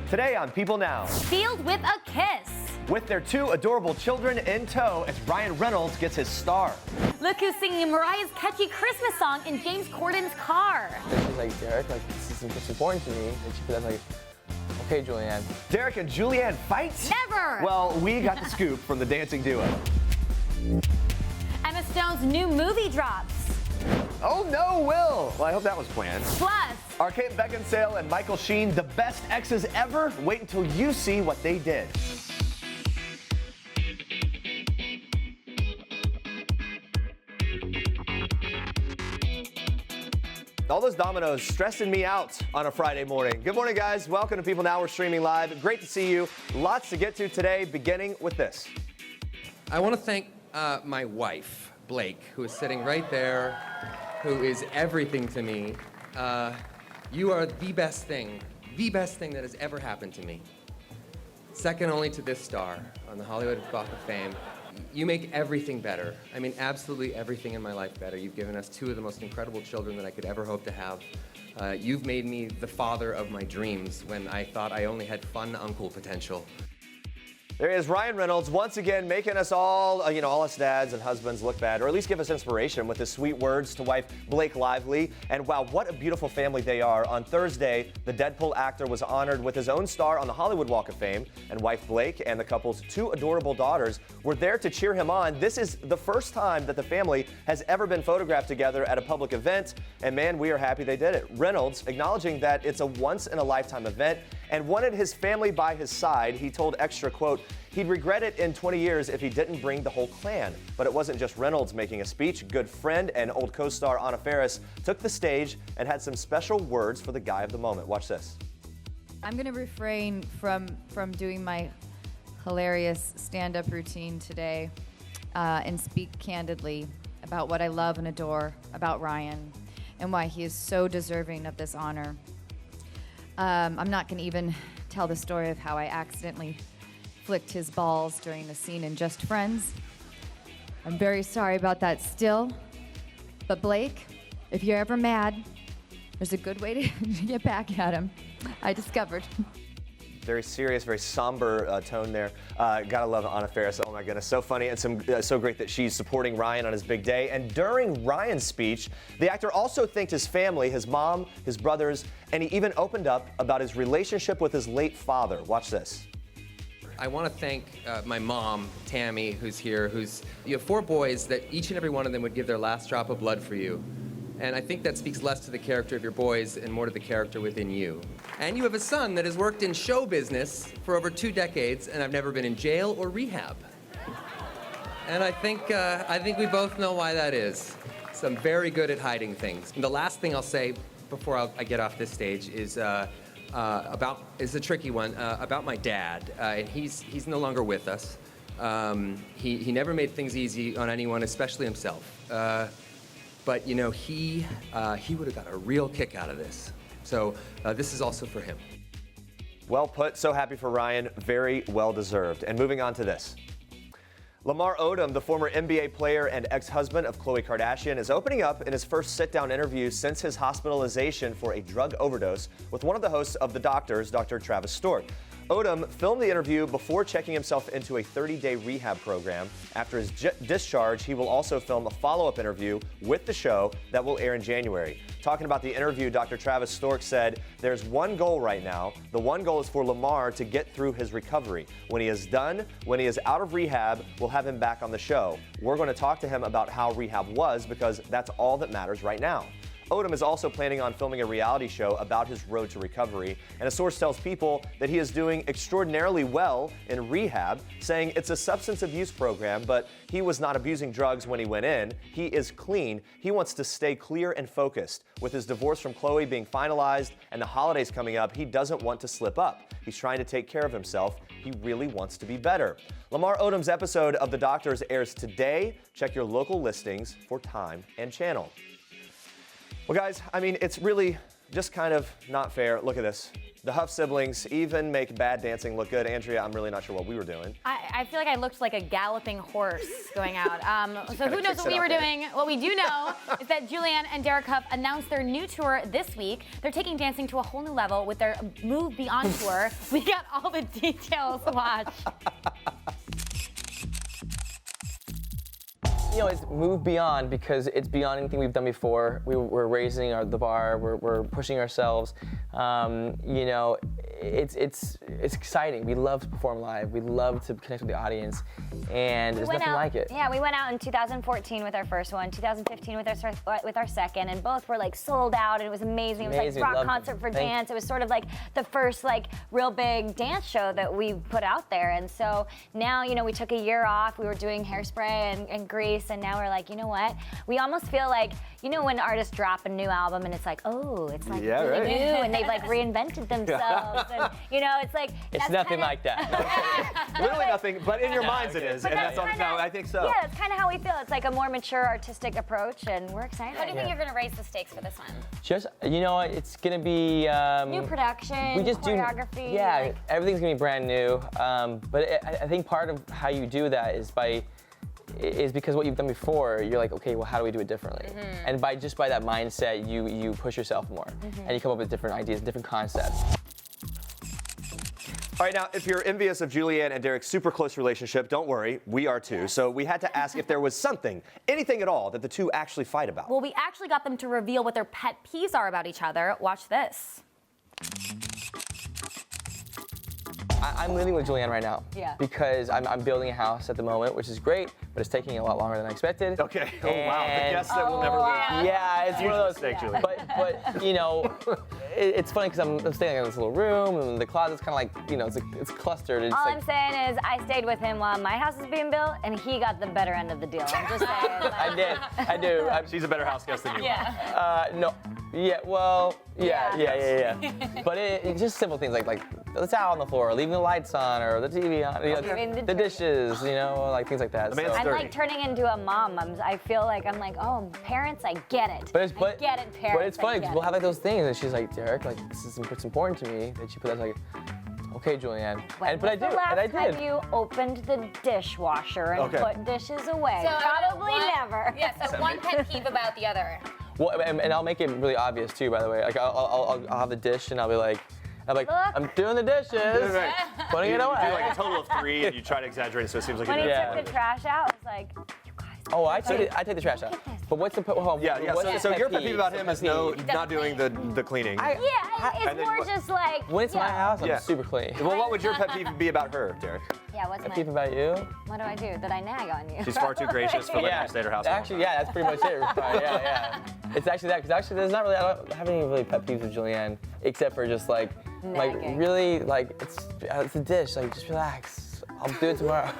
Today on People Now. Sealed with a kiss. With their two adorable children in tow as Ryan Reynolds gets his star. Look who's singing Mariah's catchy Christmas song in James Corden's car. She's like, Derek, like, this is important to me. And she was like, okay, Julianne. Derek and Julianne fight? Never! Well, we got the scoop from the dancing duo. Emma Stone's new movie drops. Oh no, Will! Well, I hope that was planned. Plus, Are Kate Beckinsale and Michael Sheen the best exes ever? Wait until you see what they did. All those dominoes stressing me out on a Friday morning. Good morning, guys. Welcome to People Now. We're streaming live. Great to see you. Lots to get to today, beginning with this. I want to thank my wife, Blake, who is sitting right there, who is everything to me. You are the best thing that has ever happened to me. Second only to this star on the Hollywood Walk of Fame. You make everything better. I mean, absolutely everything in my life better. You've given us two of the most incredible children that I could ever hope to have. You've made me the father of my dreams when I thought I only had fun uncle potential. There is Ryan Reynolds once again making us all, all us dads and husbands look bad, or at least give us inspiration with his sweet words to wife Blake Lively. And wow, what a beautiful family they are. On Thursday, the Deadpool actor was honored with his own star on the Hollywood Walk of Fame, and wife Blake and the couple's two adorable daughters were there to cheer him on. This is the first time that the family has ever been photographed together at a public event, and man, we are happy they did it. Reynolds, acknowledging that it's a once-in-a-lifetime event and wanted his family by his side, he told Extra, quote, he'd regret it in 20 years if he didn't bring the whole clan. But it wasn't just Reynolds making a speech. Good friend and old co-star Anna Faris took the stage and had some special words for the guy of the moment. Watch this. I'm going to refrain from doing my hilarious stand-up routine today and speak candidly about what I love and adore about Ryan and why he is so deserving of this honor. I'm not going to even tell the story of how I accidentally flicked his balls during the scene in Just Friends. I'm very sorry about that still. But Blake, if you're ever mad, there's a good way to get back at him. I discovered. Very serious, very somber tone there. Gotta love Anna Faris. Oh my goodness, so funny and so great that she's supporting Ryan on his big day. And during Ryan's speech, the actor also thanked his family, his mom, his brothers, and he even opened up about his relationship with his late father. Watch this. I want to thank my mom, Tammy, who's here, you have four boys that each and every one of them would give their last drop of blood for you. And I think that speaks less to the character of your boys and more to the character within you. And you have a son that has worked in show business for over 2 decades, and I've never been in jail or rehab. And I think we both know why that is. So I'm very good at hiding things. And the last thing I'll say before I get off this stage is a tricky one, about my dad. And he's no longer with us. He never made things easy on anyone, especially himself. But he would have got a real kick out of this. So this is also for him. Well put. So happy for Ryan. Very well deserved. And moving on to this. Lamar Odom, the former NBA player and ex-husband of Khloe Kardashian, is opening up in his first sit-down interview since his hospitalization for a drug overdose with one of the hosts of The Doctors, Dr. Travis Stork. Odom filmed the interview before checking himself into a 30-day rehab program. After his discharge, he will also film a follow-up interview with the show that will air in January. Talking about the interview, Dr. Travis Stork said, there's one goal right now. The one goal is for Lamar to get through his recovery. When he is done, when he is out of rehab, we'll have him back on the show. We're going to talk to him about how rehab was because that's all that matters right now. Odom is also planning on filming a reality show about his road to recovery, and a source tells People that he is doing extraordinarily well in rehab, saying it's a substance abuse program, but he was not abusing drugs when he went in. He is clean. He wants to stay clear and focused. With his divorce from Khloe being finalized and the holidays coming up, he doesn't want to slip up. He's trying to take care of himself. He really wants to be better. Lamar Odom's episode of The Doctors airs today. Check your local listings for time and channel. Well, guys, I mean, it's really just kind of not fair. Look at this. The Huff siblings even make bad dancing look good. Andrea, I'm really not sure what we were doing. I feel like I looked like a galloping horse going out. So who knows what we were doing? What we do know is that Julianne and Derek Huff announced their new tour this week. They're taking dancing to a whole new level with their Move Beyond tour. We got all the details. Watch. You know, it's Move Beyond because it's beyond anything we've done before. We're raising the bar. We're pushing ourselves. You know, it's exciting. We love to perform live. We love to connect with the audience, and there's nothing like it. Yeah, we went out in 2014 with our first one, 2015 with our second, and both were like sold out, and it was amazing. It was like rock concert for dance. It was sort of like the first like real big dance show that we put out there, and so now, you know, we took a year off. We were doing Hairspray and Grease. And now we're like, you know what? We almost feel like, you know, when artists drop a new album and it's like, oh, it's like really new, and they've like reinvented themselves, and you know, it's like it's nothing like that. Literally nothing, but in your minds it is, and that's all. No, I think so. Yeah, it's kind of how we feel. It's like a more mature artistic approach, and we're excited. How do you think you're going to raise the stakes for this one? Just, you know what? It's gonna be new production, we just choreography. Yeah, like, everything's gonna be brand new. But I think part of how you do that is because what you've done before, you're like, okay, well, how do we do it differently? And by that mindset, you push yourself more, and you come up with different ideas, different concepts. All right, now, if you're envious of Julianne and Derek's super close relationship, don't worry, we are too. So we had to ask if there was something, anything at all, that the two actually fight about. Well, we actually got them to reveal what their pet peeves are about each other. Watch this. I'm living with Julianne right now. Yeah. Because I'm building a house at the moment, which is great, but it's taking a lot longer than I expected. Okay. Oh, wow. The guess that will never leave. Yeah, it's one of those mistake, Julie. But you know, it's funny because I'm staying in this little room, and the closet's kind of like, you know, it's clustered. It's all like, I'm saying is I stayed with him while my house was being built, and he got the better end of the deal. I'm just saying. Like, I do. She's a better house guest than you. No. Yeah, well, yeah. But it's just simple things like the towel on the floor, leaving the lights on, or the TV on, you know, the dishes, you know, like things like that. The man's I'm dirty. like turning into a mom. I feel like I'm like, oh, parents, I get it. But I get it, parents. But it's funny because we'll have like those things, and she's like, Derek, like it's important to me that you put that. Like, okay, Julianne. When was the last time you opened the dishwasher and put dishes away? So probably never. Yeah, so one pet peeve about the other. Well, and I'll make it really obvious too, by the way. Like I'll have the dish, and I'll be like, Look. I'm doing the dishes, putting it away. You do like a total of 3, and you try to exaggerate, so it seems like When you he do. took the trash out, I was like, you guys. Oh, I take the trash out. But what's the So your pet peeve about him is not doing the cleaning. It's more just like. When it's my house, I'm super clean. Well, what would your pet peeve be about her, Derek? Yeah, what's Pet my peeve about you? What do I do? That I nag on you? She's far too gracious for letting her stay at her house. Actually, yeah, that's pretty much it. Yeah. It's actually that, because actually there's not really, I don't have any really pet peeves with Julianne, except for just like Nagging. really, like, it's a dish, like, just relax. I'll do it tomorrow.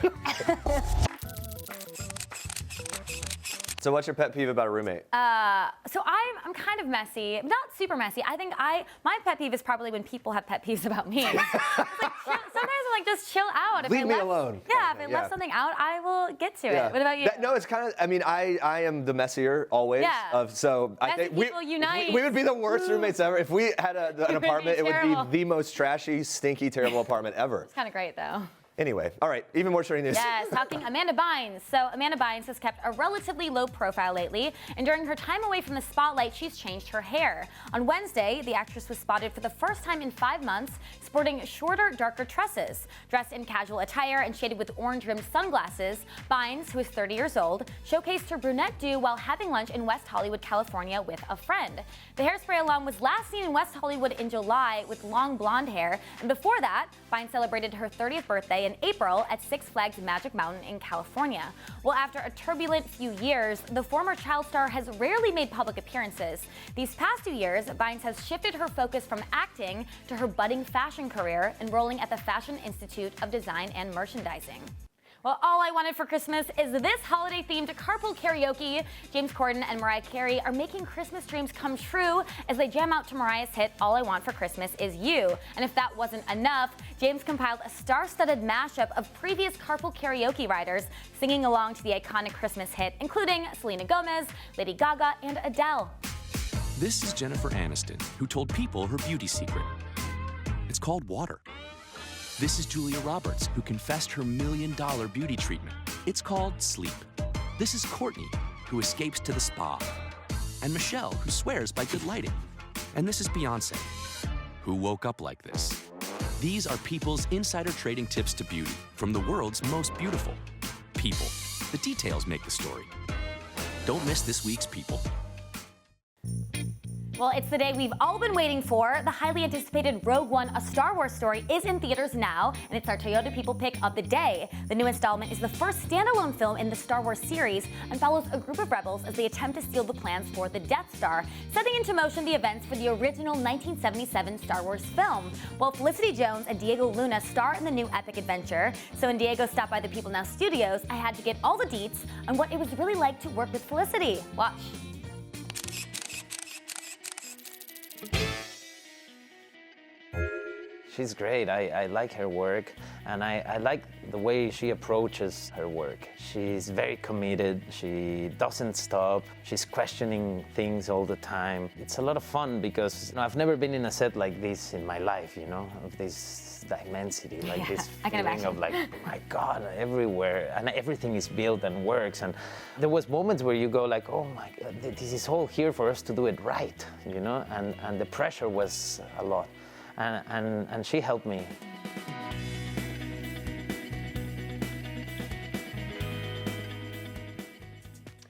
So what's your pet peeve about a roommate? So I'm kind of messy, not super messy. I think my pet peeve is probably when people have pet peeves about me. It's like, sometimes I'm like, just chill out. If Leave me alone. Yeah, if I left something out, I will get to it. What about you? No, it's kind of, I mean, I am the messier always. Yeah. So I think people unite. we would be the worst roommates ever. If we had an apartment, it would be the most trashy, stinky, terrible apartment ever. It's kind of great though. Anyway, all right, even more shitty news. Yes, talking Amanda Bynes. So Amanda Bynes has kept a relatively low profile lately, and during her time away from the spotlight, she's changed her hair. On Wednesday, the actress was spotted for the first time in 5 months, sporting shorter, darker tresses. Dressed in casual attire and shaded with orange-rimmed sunglasses, Bynes, who is 30 years old, showcased her brunette do while having lunch in West Hollywood, California with a friend. The Hairspray alum was last seen in West Hollywood in July with long blonde hair, and before that, Bynes celebrated her 30th birthday in April at Six Flags Magic Mountain in California. Well, after a turbulent few years, the former child star has rarely made public appearances. These past 2 years, Bynes has shifted her focus from acting to her budding fashion career, enrolling at the Fashion Institute of Design and Merchandising. Well, all I wanted for Christmas is this holiday-themed carpool karaoke. James Corden and Mariah Carey are making Christmas dreams come true as they jam out to Mariah's hit, All I Want for Christmas Is You. And if that wasn't enough, James compiled a star-studded mashup of previous carpool karaoke writers singing along to the iconic Christmas hit, including Selena Gomez, Lady Gaga, and Adele. This is Jennifer Aniston, who told People her beauty secret. called water. This is Julia Roberts, who confessed her $1 million beauty treatment. It's called sleep. This is Courtney, who escapes to the spa. And Michelle, who swears by good lighting. And this is Beyonce, who woke up like this. These are people's insider trading tips to beauty from the world's most beautiful people. The details make the story. Don't miss this week's People. Well, it's the day we've all been waiting for. The highly anticipated Rogue One, a Star Wars story, is in theaters now, and it's our Toyota People pick of the day. The new installment is the first standalone film in the Star Wars series and follows a group of rebels as they attempt to steal the plans for the Death Star, setting into motion the events for the original 1977 Star Wars film. Well, Felicity Jones and Diego Luna star in the new epic adventure. So when Diego stopped by the People Now studios, I had to get all the deets on what it was really like to work with Felicity. Watch. She's great. I like her work, and I like the way she approaches her work. She's very committed. She doesn't stop. She's questioning things all the time. It's a lot of fun because I've never been in a set like this in my life, of this immensity, like this feeling of like, oh my God, everywhere, and everything is built and works. And there was moments where you go like, oh my God, this is all here for us to do it right, and the pressure was a lot. And she helped me.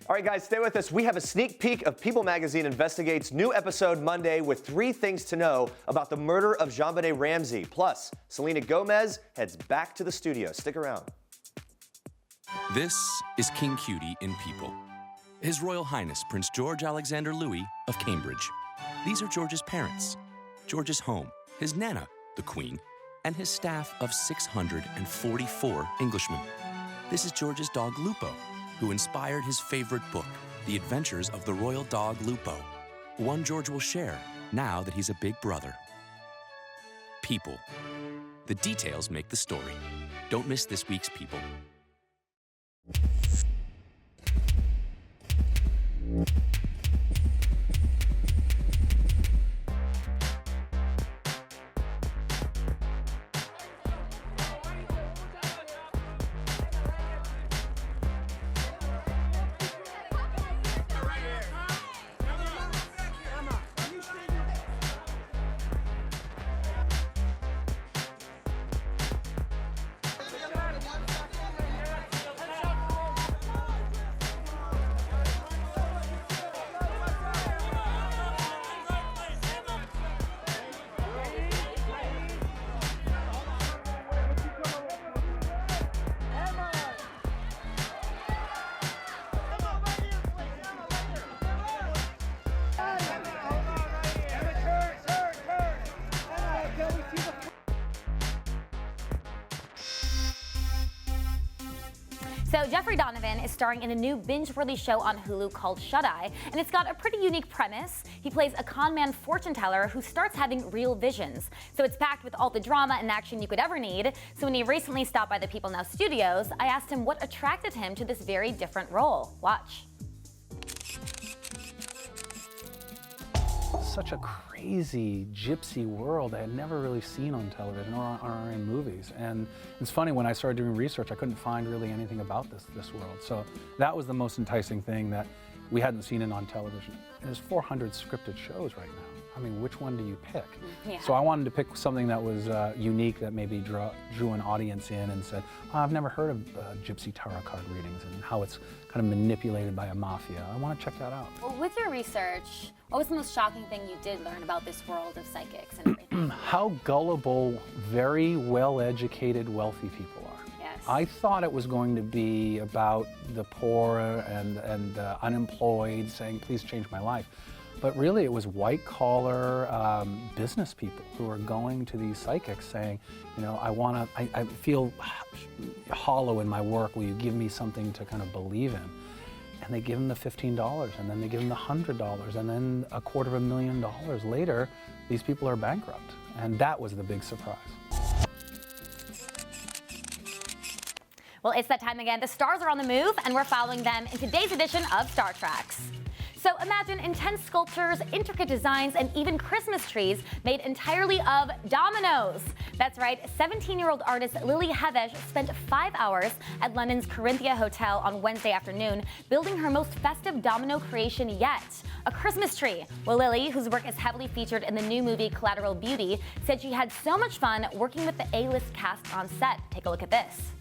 All right, guys, stay with us. We have a sneak peek of People Magazine Investigates new episode Monday with 3 things to know about the murder of JonBenet Ramsey. Plus, Selena Gomez heads back to the studio. Stick around. This is King Cutie in People. His Royal Highness Prince George Alexander Louis of Cambridge. These are George's parents, George's home, his Nana, the Queen, and his staff of 644 Englishmen. This is George's dog Lupo, who inspired his favorite book, The Adventures of the Royal Dog Lupo, one George will share now that he's a big brother. People. The details make the story. Don't miss this week's People. So Jeffrey Donovan is starring in a new binge-worthy show on Hulu called Shut Eye, and it's got a pretty unique premise. He plays a con man fortune teller who starts having real visions. So it's packed with all the drama and action you could ever need. So when he recently stopped by the People Now studios, I asked him what attracted him to this very different role. Watch. Such a crazy gypsy world I had never really seen on television or in movies. And it's funny, when I started doing research, I couldn't find really anything about this world. So that was the most enticing thing, that we hadn't seen it on television. And there's 400 scripted shows right now. I mean, which one do you pick? Yeah. So I wanted to pick something that was unique, that maybe drew an audience in and said, oh, I've never heard of gypsy tarot card readings and how it's kind of manipulated by a mafia. I want to check that out. Well, with your research, what was the most shocking thing you did learn about this world of psychics and everything? How gullible, very well-educated, wealthy people are. Yes. I thought it was going to be about the poor and unemployed saying, please change my life. But really, it was white-collar business people who are going to these psychics saying, I feel hollow in my work. Will you give me something to kind of believe in? And they give them the $15, and then they give them the $100, and then $250,000 later, these people are bankrupt. And that was the big surprise. Well, it's that time again. The stars are on the move, and we're following them in today's edition of Star Treks. So imagine intense sculptures, intricate designs, and even Christmas trees made entirely of dominoes. That's right, 17-year-old artist Lily Hevesh spent 5 hours at London's Corinthia Hotel on Wednesday afternoon building her most festive domino creation yet, a Christmas tree. Well, Lily, whose work is heavily featured in the new movie Collateral Beauty, said she had so much fun working with the A-list cast on set. Take a look at this.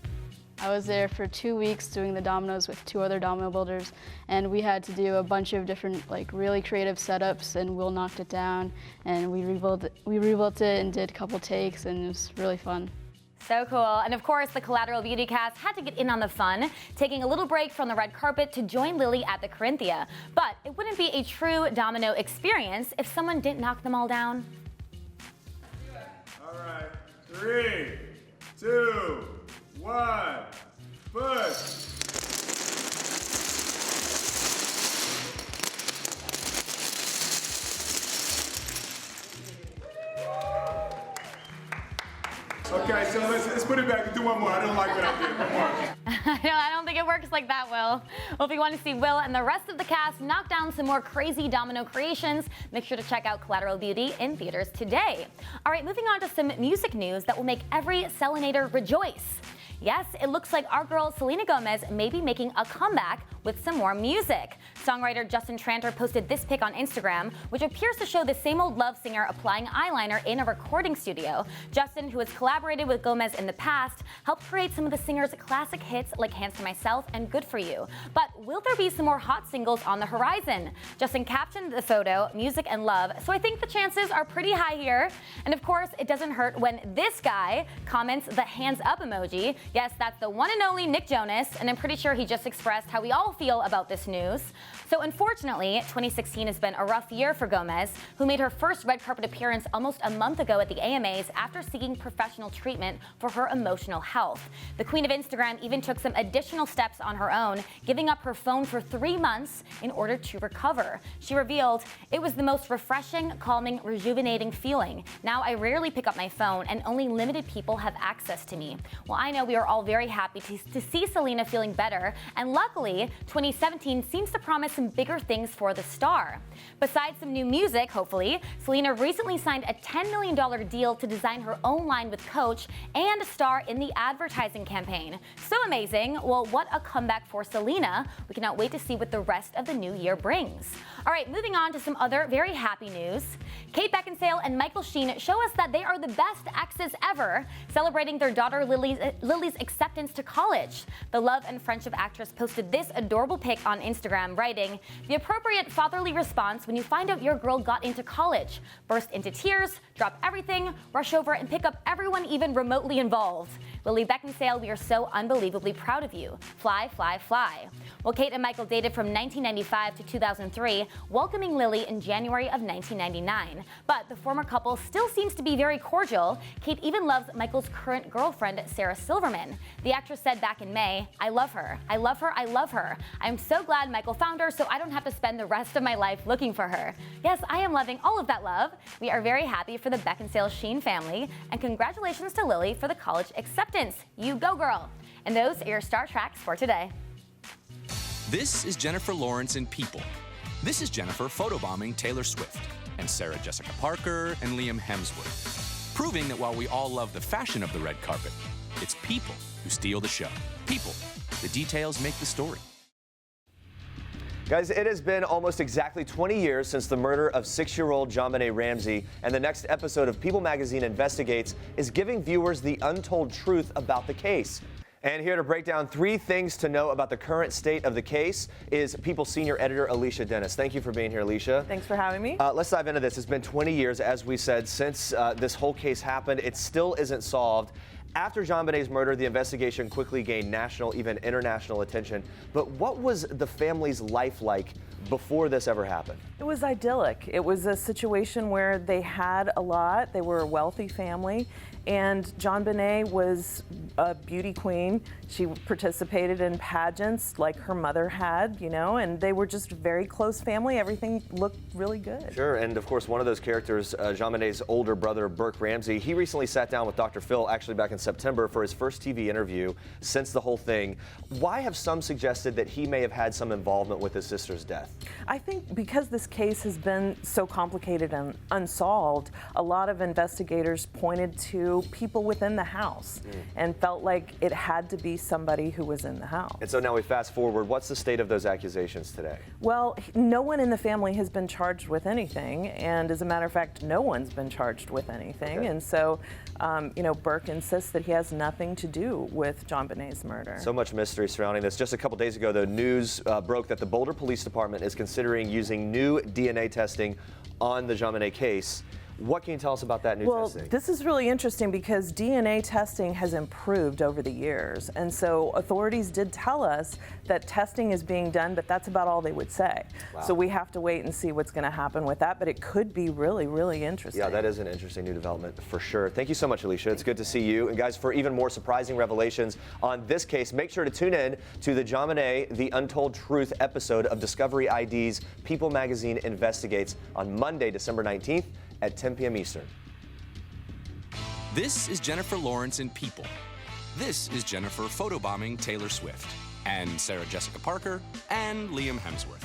I was there for 2 weeks doing the dominoes with 2 other domino builders, and we had to do a bunch of different, like, really creative setups, and Will knocked it down, and we rebuilt it and did a couple takes, and it was really fun. So cool. And of course, the Collateral Beauty cast had to get in on the fun, taking a little break from the red carpet to join Lily at the Corinthia. But it wouldn't be a true domino experience if someone didn't knock them all down. All right, 3, 2, 1, push. Okay, so let's put it back and do one more. I don't like what I did. One more. I don't think it works like that, Will. Well, if you want to see Will and the rest of the cast knock down some more crazy domino creations, make sure to check out Collateral Beauty in theaters today. All right, moving on to some music news that will make every Selenator rejoice. Yes, it looks like our girl Selena Gomez may be making a comeback with some more music. Songwriter Justin Tranter posted this pic on Instagram, which appears to show the same old love singer applying eyeliner in a recording studio. Justin, who has collaborated with Gomez in the past, helped create some of the singer's classic hits like Hands to Myself and Good For You. But will there be some more hot singles on the horizon? Justin captioned the photo, music and love, so I think the chances are pretty high here. And of course, it doesn't hurt when this guy comments the hands up emoji. Yes, that's the one and only Nick Jonas, and I'm pretty sure he just expressed how we all feel about this news. So unfortunately, 2016 has been a rough year for Gomez, who made her first red carpet appearance almost a month ago at the AMAs after seeking professional treatment for her emotional health. The queen of Instagram even took some additional steps on her own, giving up her phone for 3 months in order to recover. She revealed, "It was the most refreshing, calming, rejuvenating feeling. Now I rarely pick up my phone and only limited people have access to me." Well, I know we are all very happy to see Selena feeling better, and luckily, 2017 seems to promise some bigger things for the star. Besides some new music, hopefully, Selena recently signed a $10 million deal to design her own line with Coach and star in the advertising campaign. So amazing. Well, what a comeback for Selena. We cannot wait to see what the rest of the new year brings. All right, moving on to some other very happy news. Kate Beckinsale and Michael Sheen show us that they are the best exes ever, celebrating their daughter Lily's acceptance to college. The love and friendship actress posted this adorable pic on Instagram, writing, "The appropriate fatherly response when you find out your girl got into college. Burst into tears, drop everything, rush over and pick up everyone even remotely involved. Lily Beckinsale, we are so unbelievably proud of you. Fly, fly, fly." Well, Kate and Michael dated from 1995 to 2003, welcoming Lily in January of 1999. But the former couple still seems to be very cordial. Kate even loves Michael's current girlfriend, Sarah Silverman. The actress said back in May, "I love her. I love her. I love her. I'm so glad Michael found her so I don't have to spend the rest of my life looking for her." Yes, I am loving all of that love. We are very happy for the Beckinsale-Sheen family, and congratulations to Lily for the college acceptance. You go, girl. And those are your Star Tracks for today. This is Jennifer Lawrence in People. This is Jennifer photobombing Taylor Swift, and Sarah Jessica Parker and Liam Hemsworth, proving that while we all love the fashion of the red carpet, it's people who steal the show. People. The details make the story. Guys, it has been almost exactly 20 years since the murder of 6-year-old JonBenet Ramsey, and the next episode of People Magazine Investigates is giving viewers the untold truth about the case. And here to break down 3 things to know about the current state of the case is People senior editor Alicia Dennis. Thank you for being here, Alicia. Thanks for having me. Let's dive into this. It's been 20 years, as we said, since this whole case happened. It still isn't solved. After JonBenet's murder, the investigation quickly gained national, even international attention. But what was the family's life like before this ever happened? It was idyllic. It was a situation where they had a lot. They were a wealthy family. And JonBenet was a beauty queen. She participated in pageants like her mother had, you know, and they were just a very close family. Everything looked really good. Sure, and of course, one of those characters, JonBenet's older brother, Burke Ramsey, he recently sat down with Dr. Phil, actually back in September, for his first TV interview since the whole thing. Why have some suggested that he may have had some involvement with his sister's death? I think because this case has been so complicated and unsolved, a lot of investigators pointed to people within the house and felt like it had to be somebody who was in the house. And so now we fast forward. What's the state of those accusations today? Well, no one in the family has been charged with anything, and as a matter of fact, no one's been charged with anything. Okay. And so, you know, Burke insists that he has nothing to do with JonBenet's murder. So much mystery surrounding this. Just a couple days ago, the news broke that the Boulder Police Department is considering using new DNA testing on the JonBenet case. What can you tell us about that new testing? Well, this is really interesting because DNA testing has improved over the years. And so authorities did tell us that testing is being done, but that's about all they would say. Wow. So we have to wait and see what's going to happen with that, but it could be really, really interesting. Yeah, that is an interesting new development for sure. Thank you so much, Alicia. It's good to see you. And guys, for even more surprising revelations on this case, make sure to tune in to the JonBenet, The Untold Truth episode of Discovery ID's People Magazine Investigates on Monday, December 19th at 10 p.m. Eastern. This is Jennifer Lawrence in People. This is Jennifer photobombing Taylor Swift, and Sarah Jessica Parker, and Liam Hemsworth.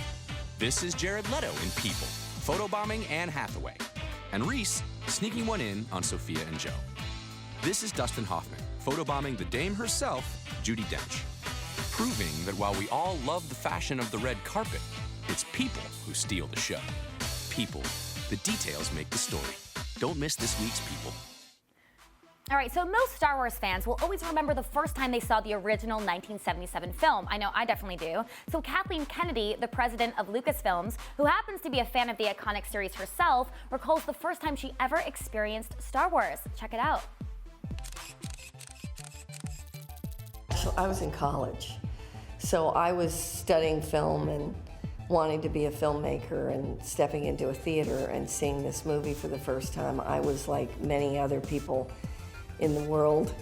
This is Jared Leto in People, photobombing Anne Hathaway, and Reese sneaking one in on Sophia and Joe. This is Dustin Hoffman, photobombing the dame herself, Judi Dench, proving that while we all love the fashion of the red carpet, it's people who steal the show. People. The details make the story. Don't miss this week's People. All right, so most Star Wars fans will always remember the first time they saw the original 1977 film. I know I definitely do. So Kathleen Kennedy, the president of Lucasfilms, who happens to be a fan of the iconic series herself, recalls the first time she ever experienced Star Wars. Check it out. I was in college, so I was studying film and wanting to be a filmmaker and stepping into a theater and seeing this movie for the first time. I was like many other people in the world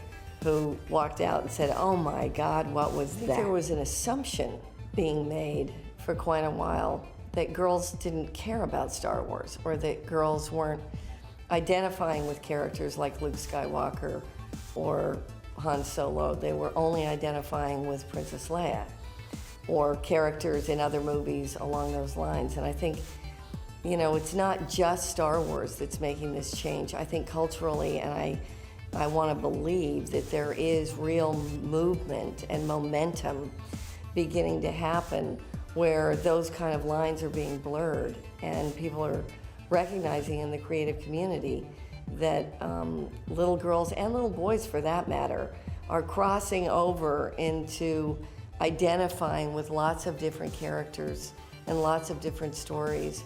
who walked out and said, oh my God, what was that? There was an assumption being made for quite a while that girls didn't care about Star Wars, or that girls weren't identifying with characters like Luke Skywalker or Han Solo. They were only identifying with Princess Leia or characters in other movies along those lines. And I think, you know, it's not just Star Wars that's making this change. I think culturally, and I want to believe that there is real movement and momentum beginning to happen where those kind of lines are being blurred, and people are recognizing in the creative community that little girls and little boys, for that matter, are crossing over into identifying with lots of different characters and lots of different stories.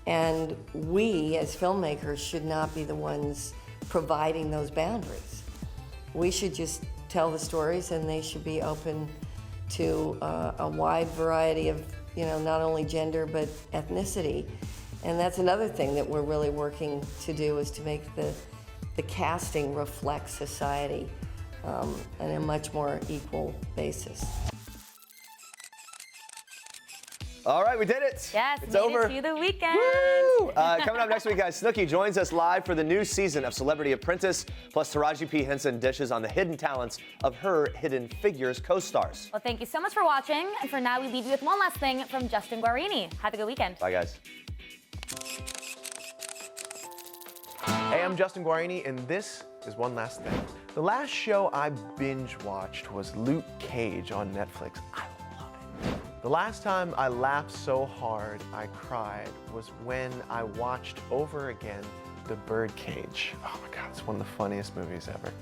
And we, as filmmakers, should not be the ones providing those boundaries. We should just tell the stories, and they should be open to a wide variety of, you know, not only gender, but ethnicity. And that's another thing that we're really working to do, is to make the casting reflect society on a much more equal basis. All right, we did it. Yes, it's made over. it to the weekend. Woo! Coming up next week, guys, Snooki joins us live for the new season of Celebrity Apprentice. Plus, Taraji P. Henson dishes on the hidden talents of her Hidden Figures co-stars. Well, thank you so much for watching. And for now, we leave you with one last thing from Justin Guarini. Have a good weekend. Bye, guys. Hey, I'm Justin Guarini, and this is One Last Thing. The last show I binge-watched was Luke Cage on Netflix. I love it. The last time I laughed so hard I cried was when I watched over again The Birdcage. Oh my God, it's one of the funniest movies ever.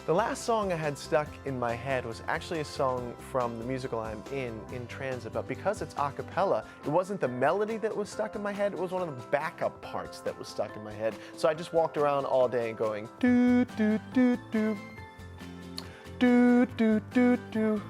The last song I had stuck in my head was actually a song from the musical I'm in Transit, but because it's a cappella, it wasn't the melody that was stuck in my head, it was one of the backup parts that was stuck in my head. So I just walked around all day going, do, do, do, do, do, do, do, do, do.